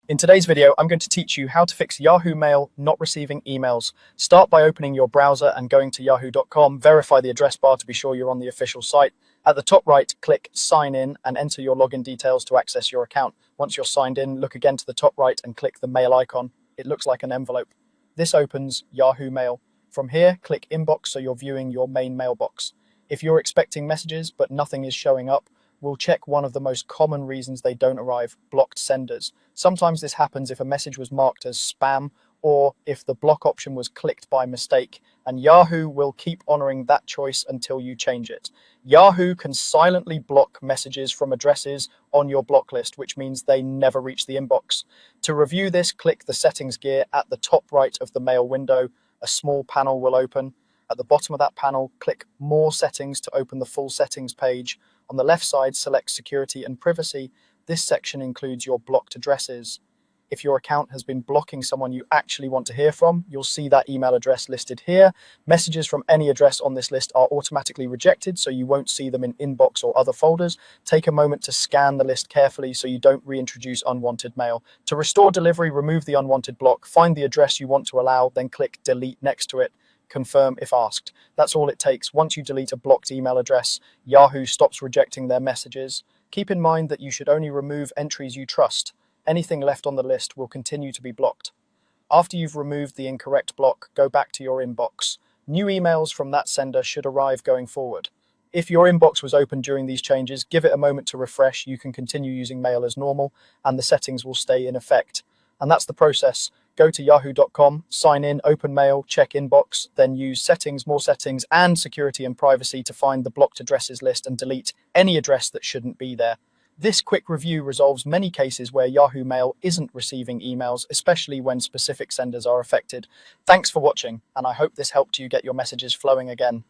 In today's video, I'm going to teach you how to fix Yahoo Mail not receiving emails. Start by opening your browser and going to yahoo.com. Verify the address bar to be sure you're on the official site. At the top right, click Sign In and enter your login details to access your account. Once you're signed in, look again to the top right and click the Mail icon. It looks like an envelope. This opens Yahoo Mail. From here, click Inbox so you're viewing your main mailbox. If you're expecting messages but nothing is showing up, we'll check one of the most common reasons they don't arrive: blocked senders. Sometimes this happens if a message was marked as spam or if the block option was clicked by mistake, and Yahoo will keep honoring that choice until you change it. Yahoo can silently block messages from addresses on your block list, which means they never reach the inbox. To review this, click the settings gear at the top right of the mail window. A small panel will open. At the bottom of that panel, click More Settings to open the full settings page. On the left side, select Security and Privacy. This section includes your blocked addresses. If your account has been blocking someone you actually want to hear from, you'll see that email address listed here. Messages from any address on this list are automatically rejected, so you won't see them in inbox or other folders. Take a moment to scan the list carefully so you don't reintroduce unwanted mail. To restore delivery, remove the unwanted block, find the address you want to allow, then click Delete next to it. Confirm if asked. That's all it takes. Once you delete a blocked email address, Yahoo stops rejecting their messages. Keep in mind that you should only remove entries you trust. Anything left on the list will continue to be blocked. After you've removed the incorrect block, go back to your inbox. New emails from that sender should arrive going forward. If your inbox was open during these changes, give it a moment to refresh. You can continue using mail as normal, and the settings will stay in effect. And that's the process. Go to yahoo.com, sign in, open mail, check inbox, then use settings, more settings, and security and privacy to find the blocked addresses list and delete any address that shouldn't be there. This quick review resolves many cases where Yahoo Mail isn't receiving emails, especially when specific senders are affected. Thanks for watching, and I hope this helped you get your messages flowing again.